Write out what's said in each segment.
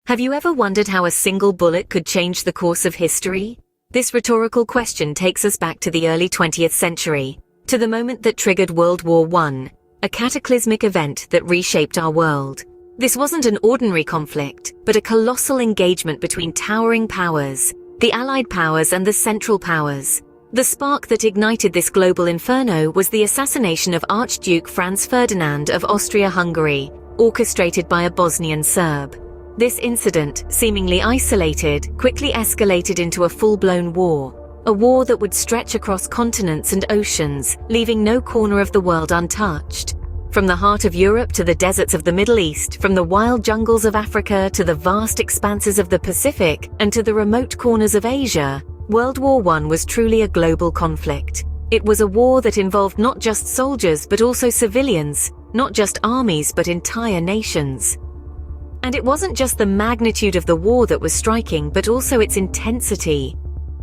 Have you ever wondered how a single bullet could change the course of history? This rhetorical question takes us back to the early 20th century, to the moment that triggered World War I, a cataclysmic event that reshaped our world. This wasn't an ordinary conflict, but a colossal engagement between towering powers, the Allied powers and the Central Powers. The spark that ignited this global inferno was the assassination of Archduke Franz Ferdinand of Austria-Hungary, orchestrated by a Bosnian Serb. This incident, seemingly isolated, quickly escalated into a full-blown war. A war that would stretch across continents and oceans, leaving no corner of the world untouched. From the heart of Europe to the deserts of the Middle East, from the wild jungles of Africa to the vast expanses of the Pacific, and to the remote corners of Asia, World War I was truly a global conflict. It was a war that involved not just soldiers but also civilians, not just armies but entire nations. And it wasn't just the magnitude of the war that was striking, but also its intensity.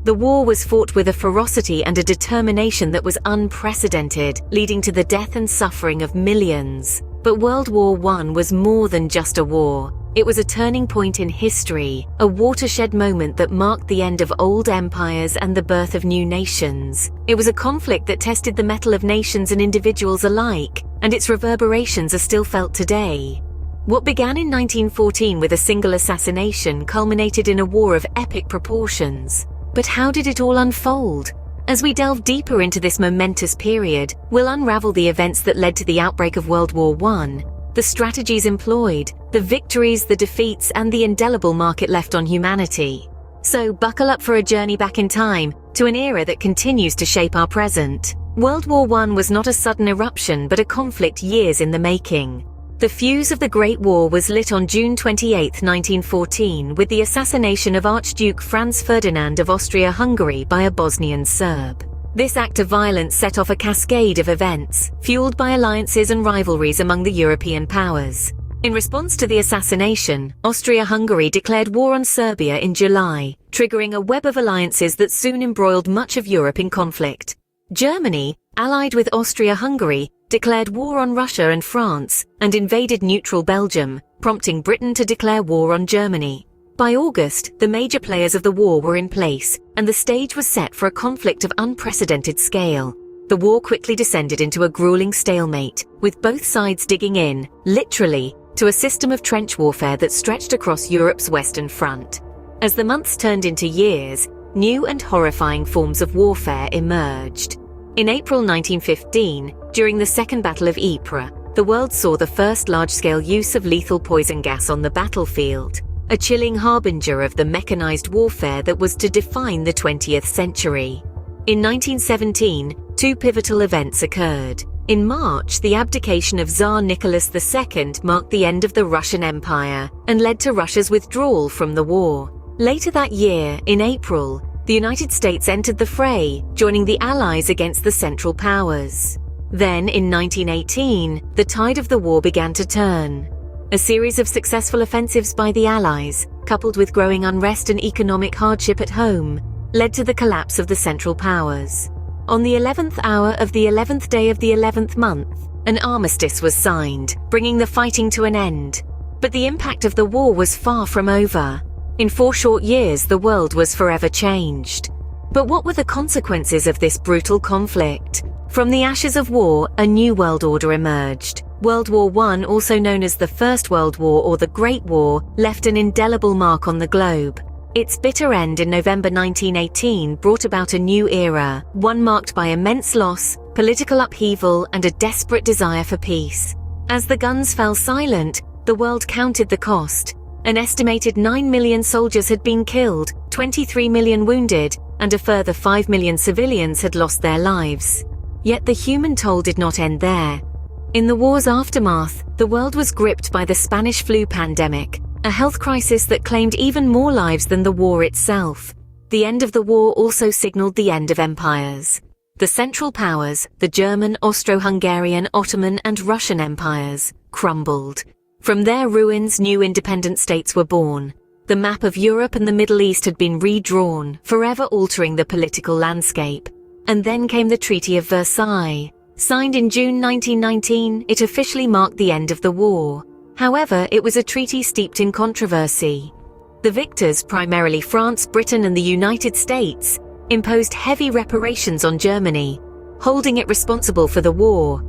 The war was fought with a ferocity and a determination that was unprecedented, leading to the death and suffering of millions. But World War I was more than just a war. It was a turning point in history, a watershed moment that marked the end of old empires and the birth of new nations. It was a conflict that tested the mettle of nations and individuals alike, and its reverberations are still felt today. What began in 1914 with a single assassination culminated in a war of epic proportions. But how did it all unfold? As we delve deeper into this momentous period, we'll unravel the events that led to the outbreak of World War I, the strategies employed, the victories, the defeats, and the indelible mark it left on humanity. So buckle up for a journey back in time, to an era that continues to shape our present. World War I was not a sudden eruption, but a conflict years in the making. The fuse of the Great War was lit on June 28, 1914, with the assassination of Archduke Franz Ferdinand of Austria-Hungary by a Bosnian Serb. This act of violence set off a cascade of events, fueled by alliances and rivalries among the European powers. In response to the assassination, Austria-Hungary declared war on Serbia in July, triggering a web of alliances that soon embroiled much of Europe in conflict. Germany, allied with Austria-Hungary, declared war on Russia and France, and invaded neutral Belgium, prompting Britain to declare war on Germany. By August, the major players of the war were in place, and the stage was set for a conflict of unprecedented scale. The war quickly descended into a grueling stalemate, with both sides digging in, literally, to a system of trench warfare that stretched across Europe's Western Front. As the months turned into years, new and horrifying forms of warfare emerged. In April 1915, during the Second Battle of Ypres, the world saw the first large-scale use of lethal poison gas on the battlefield, a chilling harbinger of the mechanized warfare that was to define the 20th century. In 1917, two pivotal events occurred. In March, the abdication of Tsar Nicholas II marked the end of the Russian Empire and led to Russia's withdrawal from the war. Later that year, in April, the United States entered the fray, joining the Allies against the Central Powers. Then, in 1918, the tide of the war began to turn. A series of successful offensives by the Allies, coupled with growing unrest and economic hardship at home, led to the collapse of the Central Powers. On the 11th hour of the 11th day of the 11th month, an armistice was signed, bringing the fighting to an end. But the impact of the war was far from over. In 4 short years, the world was forever changed. But what were the consequences of this brutal conflict? From the ashes of war, a new world order emerged. World War I, also known as the First World War or the Great War, left an indelible mark on the globe. Its bitter end in November 1918 brought about a new era, one marked by immense loss, political upheaval, and a desperate desire for peace. As the guns fell silent, the world counted the cost. An estimated 9 million soldiers had been killed, 23 million wounded, and a further 5 million civilians had lost their lives. Yet the human toll did not end there. In the war's aftermath, the world was gripped by the Spanish flu pandemic, a health crisis that claimed even more lives than the war itself. The end of the war also signaled the end of empires. The Central Powers, the German, Austro-Hungarian, Ottoman, and Russian empires, crumbled. From their ruins, new independent states were born. The map of Europe and the Middle East had been redrawn, forever altering the political landscape. And then came the Treaty of Versailles. Signed in June 1919, it officially marked the end of the war. However, it was a treaty steeped in controversy. The victors, primarily France, Britain, and the United States, imposed heavy reparations on Germany, holding it responsible for the war.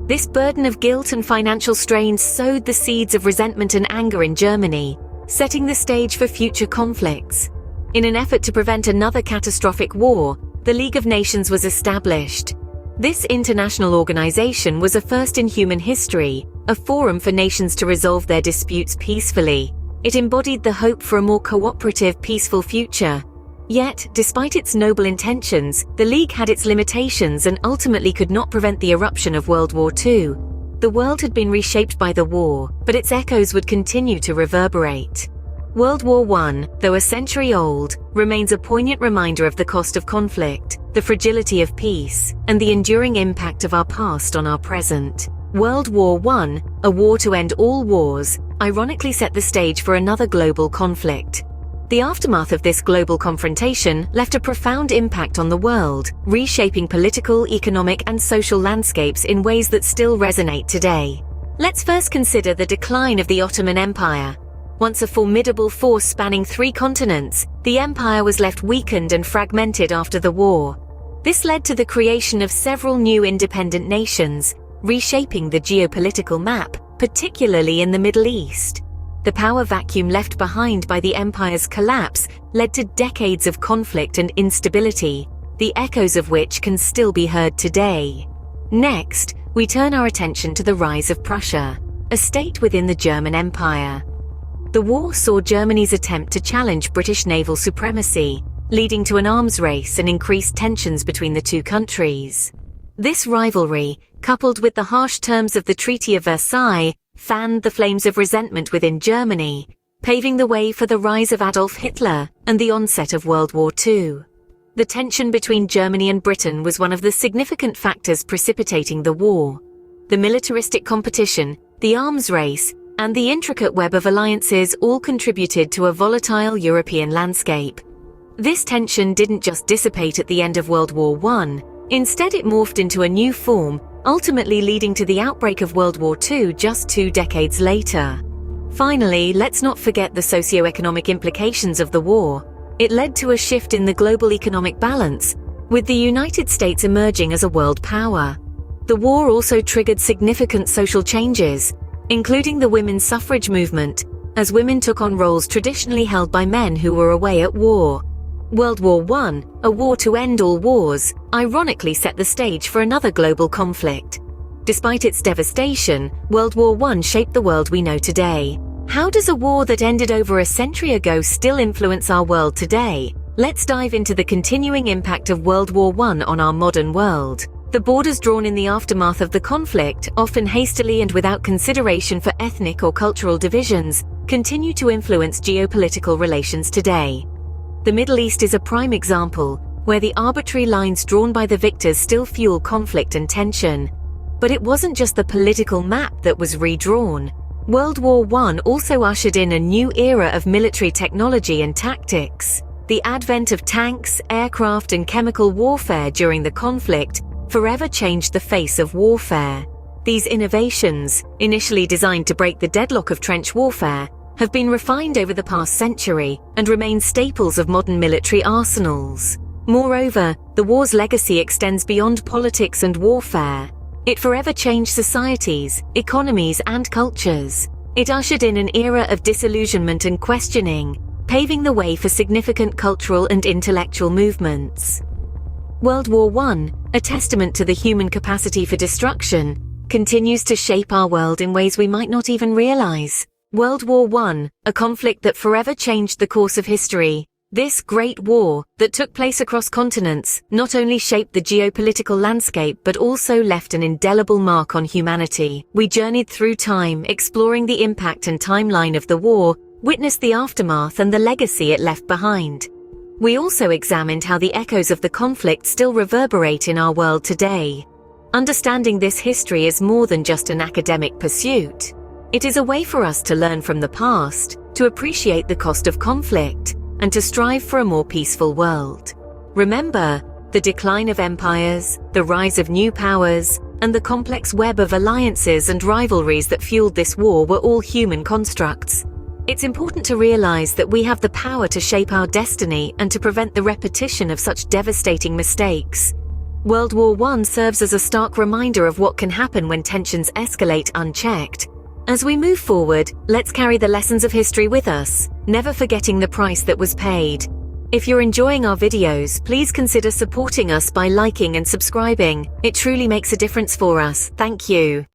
This burden of guilt and financial strain sowed the seeds of resentment and anger in Germany, setting the stage for future conflicts. In an effort to prevent another catastrophic war, the League of Nations was established. This international organization was a first in human history, a forum for nations to resolve their disputes peacefully. It embodied the hope for a more cooperative, peaceful future. Yet, despite its noble intentions, the League had its limitations and ultimately could not prevent the eruption of World War II. The world had been reshaped by the war, but its echoes would continue to reverberate. World War I, though a century old, remains a poignant reminder of the cost of conflict, the fragility of peace, and the enduring impact of our past on our present. World War I, a war to end all wars, ironically set the stage for another global conflict. The aftermath of this global confrontation left a profound impact on the world, reshaping political, economic, and social landscapes in ways that still resonate today. Let's first consider the decline of the Ottoman Empire. Once a formidable force spanning 3 continents, the empire was left weakened and fragmented after the war. This led to the creation of several new independent nations, reshaping the geopolitical map, particularly in the Middle East. The power vacuum left behind by the empire's collapse led to decades of conflict and instability, the echoes of which can still be heard today. Next, we turn our attention to the rise of Prussia, a state within the German Empire. The war saw Germany's attempt to challenge British naval supremacy, leading to an arms race and increased tensions between the two countries. This rivalry, coupled with the harsh terms of the Treaty of Versailles, fanned the flames of resentment within Germany, paving the way for the rise of Adolf Hitler and the onset of World War II. The tension between Germany and Britain was one of the significant factors precipitating the war. The militaristic competition, the arms race, and the intricate web of alliances all contributed to a volatile European landscape. This tension didn't just dissipate at the end of World War I, instead it morphed into a new form, ultimately leading to the outbreak of World War II just 2 decades later. Finally, let's not forget the socio-economic implications of the war. It led to a shift in the global economic balance, with the United States emerging as a world power. The war also triggered significant social changes, including the women's suffrage movement, as women took on roles traditionally held by men who were away at war. World War I, a war to end all wars, ironically set the stage for another global conflict. Despite its devastation, World War I shaped the world we know today. How does a war that ended over a century ago still influence our world today? Let's dive into the continuing impact of World War I on our modern world. The borders drawn in the aftermath of the conflict, often hastily and without consideration for ethnic or cultural divisions, continue to influence geopolitical relations today. The Middle East is a prime example, where the arbitrary lines drawn by the victors still fuel conflict and tension. But it wasn't just the political map that was redrawn. World War I also ushered in a new era of military technology and tactics. The advent of tanks, aircraft, and chemical warfare during the conflict forever changed the face of warfare. These innovations, initially designed to break the deadlock of trench warfare, have been refined over the past century and remain staples of modern military arsenals. Moreover, the war's legacy extends beyond politics and warfare. It forever changed societies, economies, and cultures. It ushered in an era of disillusionment and questioning, paving the way for significant cultural and intellectual movements. World War I, a testament to the human capacity for destruction, continues to shape our world in ways we might not even realize. World War I, a conflict that forever changed the course of history. This great war, that took place across continents, not only shaped the geopolitical landscape but also left an indelible mark on humanity. We journeyed through time, exploring the impact and timeline of the war, witnessed the aftermath and the legacy it left behind. We also examined how the echoes of the conflict still reverberate in our world today. Understanding this history is more than just an academic pursuit. It is a way for us to learn from the past, to appreciate the cost of conflict, and to strive for a more peaceful world. Remember, the decline of empires, the rise of new powers, and the complex web of alliances and rivalries that fueled this war were all human constructs. It's important to realize that we have the power to shape our destiny and to prevent the repetition of such devastating mistakes. World War I serves as a stark reminder of what can happen when tensions escalate unchecked. As we move forward, let's carry the lessons of history with us, never forgetting the price that was paid. If you're enjoying our videos, please consider supporting us by liking and subscribing. It truly makes a difference for us. Thank you.